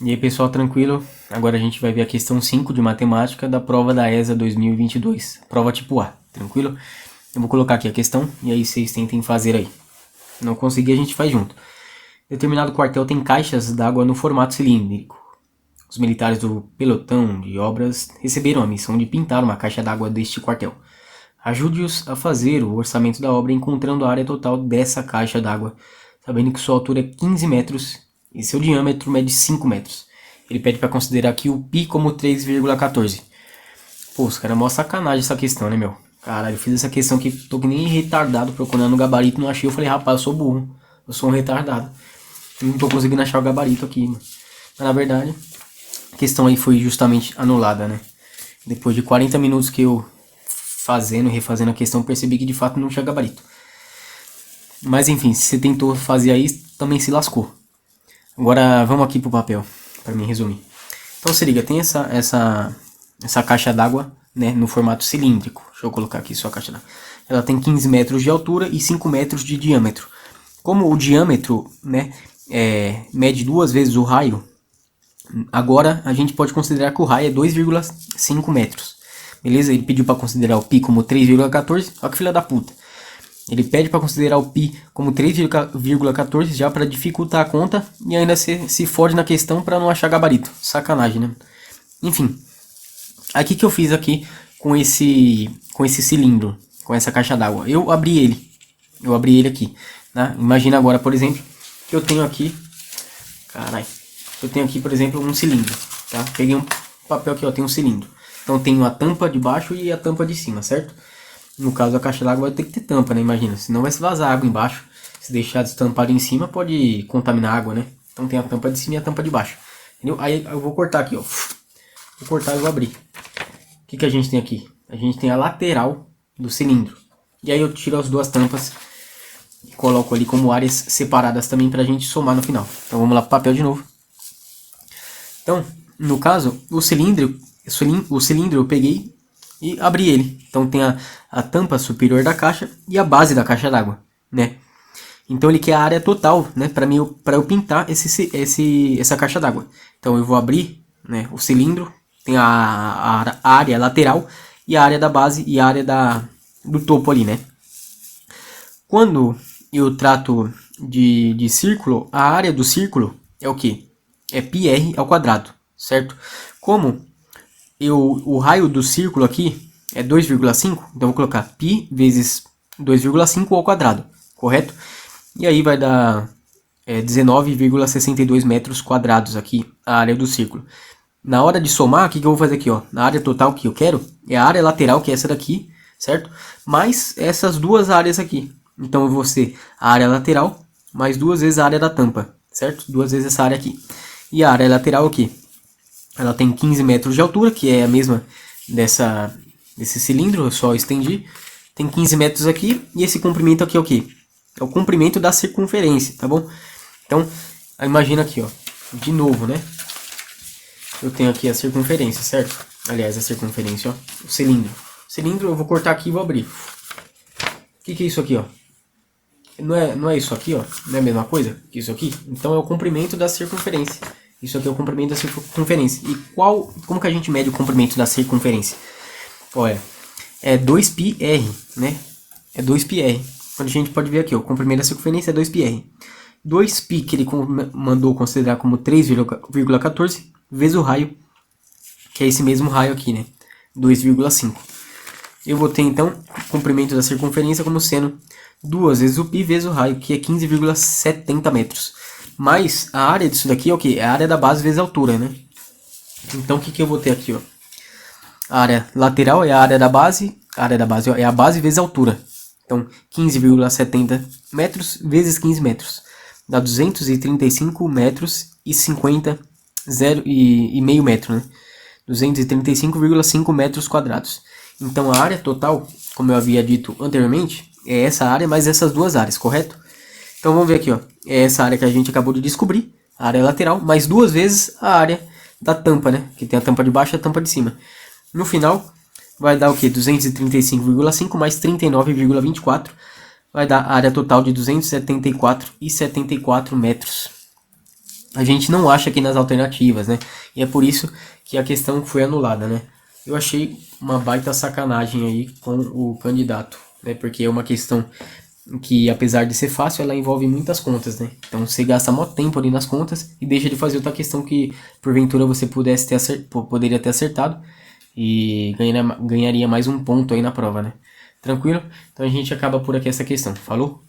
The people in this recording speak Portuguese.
E aí pessoal, tranquilo? Agora a gente vai ver a questão 5 de matemática da prova da ESA 2022, prova tipo A, tranquilo? Eu vou colocar aqui a questão e aí vocês tentem fazer aí. Se não conseguir, a gente faz junto. Determinado quartel tem caixas d'água no formato cilíndrico. Os militares do pelotão de obras receberam a missão de pintar uma caixa d'água deste quartel. Ajude-os a fazer o orçamento da obra encontrando a área total dessa caixa d'água, sabendo que sua altura é 15 metros e seu diâmetro mede 5 metros. Ele pede para considerar aqui o π como 3,14. Pô, os caras é mó sacanagem essa questão, né, meu? Caralho, eu fiz essa questão que tô que nem retardado procurando o gabarito, não achei. Eu falei, rapaz, eu sou burro, eu sou um retardado. Não tô conseguindo achar o gabarito aqui, mano. Mas na verdade, a questão aí foi justamente anulada, né? Depois de 40 minutos que eu fazendo e refazendo a questão, percebi que de fato não tinha gabarito. Mas enfim, se você tentou fazer aí, também se lascou. Agora vamos aqui pro papel, para mim resumir. Então se liga, tem essa caixa d'água, né, no formato cilíndrico. Deixa eu colocar aqui só a caixa d'água. Ela tem 15 metros de altura e 5 metros de diâmetro. Como o diâmetro, né, mede duas vezes o raio, agora a gente pode considerar que o raio é 2,5 metros. Beleza? Ele pediu para considerar o π como 3,14. Olha que filha da puta. Ele pede para considerar o π como 3,14 já para dificultar a conta e ainda se fode na questão para não achar gabarito. Sacanagem, né? Enfim. Aqui que eu fiz aqui com esse cilindro, com essa caixa d'água. Eu abri ele aqui, né? Imagina agora, por exemplo, que eu tenho aqui, caralho. Eu tenho aqui, por exemplo, um cilindro, tá? Peguei um papel aqui, ó, tem um cilindro. Então tenho a tampa de baixo e a tampa de cima, certo? No caso, a caixa d'água vai ter que ter tampa, né? Imagina, senão vai se vazar água embaixo. Se deixar destampado em cima, pode contaminar a água, né? Então tem a tampa de cima e a tampa de baixo. Entendeu? Aí eu vou cortar aqui, ó. Vou cortar e vou abrir. O que a gente tem aqui? A gente tem a lateral do cilindro. E aí eu tiro as duas tampas e coloco ali como áreas separadas também pra gente somar no final. Então vamos lá pro papel de novo. Então, no caso, o cilindro eu peguei e abri ele. Então tem a tampa superior da caixa e a base da caixa d'água, né? Então ele quer a área total, né, para eu pintar essa caixa d'água. Então eu vou abrir, né, o cilindro, tem a área lateral e a área da base e a área do topo ali, né? Quando eu trato de círculo, a área do círculo é o que? É πr ao quadrado, certo? Como o raio do círculo aqui é 2,5, então eu vou colocar π vezes 2,5 ao quadrado, correto? E aí vai dar 19,62 metros quadrados aqui a área do círculo. Na hora de somar, o que eu vou fazer aqui? Ó? Na área total que eu quero é a área lateral, que é essa daqui, certo? Mais essas duas áreas aqui. Então eu vou ser a área lateral mais duas vezes a área da tampa, certo? Duas vezes essa área aqui. E a área lateral aqui, ela tem 15 metros de altura, que é a mesma desse cilindro, eu só estendi. Tem 15 metros aqui, e esse comprimento aqui é o quê? É o comprimento da circunferência, tá bom? Então, imagina aqui, ó, de novo, né? Eu tenho aqui a circunferência, certo? Aliás, a circunferência, ó, o cilindro. O cilindro eu vou cortar aqui e vou abrir. O que é isso aqui, ó? Não é isso aqui, ó? Não é a mesma coisa que isso aqui? Então é o comprimento da circunferência. Isso aqui é o comprimento da circunferência. E como que a gente mede o comprimento da circunferência? Olha, é 2πr, né? É 2πr. Quando a gente pode ver aqui, ó, o comprimento da circunferência é 2πr. 2π que ele mandou considerar como 3,14 vezes o raio, que é esse mesmo raio aqui, né? 2,5. Eu vou ter então o comprimento da circunferência como sendo 2 vezes o π vezes o raio, que é 15,70 metros. Mas a área disso daqui é o que? É a área da base vezes a altura, né? Então o que eu vou ter aqui, ó? A área lateral é a área da base ó, é a base vezes a altura. Então 15,70 metros vezes 15 metros. Dá 235 metros e 50, e meio metro, né? 235,5 metros quadrados. Então a área total, como eu havia dito anteriormente, é essa área mais essas duas áreas, correto? Então vamos ver aqui, ó. É essa área que a gente acabou de descobrir, a área lateral, mais duas vezes a área da tampa, né? Que tem a tampa de baixo e a tampa de cima. No final, vai dar o que? 235,5 mais 39,24. Vai dar a área total de 274,74 metros. a gente não acha aqui nas alternativas, né? E é por isso que a questão foi anulada, né? Eu achei uma baita sacanagem aí com o candidato, né? Porque é uma questão que, apesar de ser fácil, ela envolve muitas contas, né? Então você gasta mó tempo ali nas contas e deixa de fazer outra questão que, porventura, você pudesse ter poderia ter acertado e ganharia mais um ponto aí na prova, né? Tranquilo? Então a gente acaba por aqui essa questão. Falou?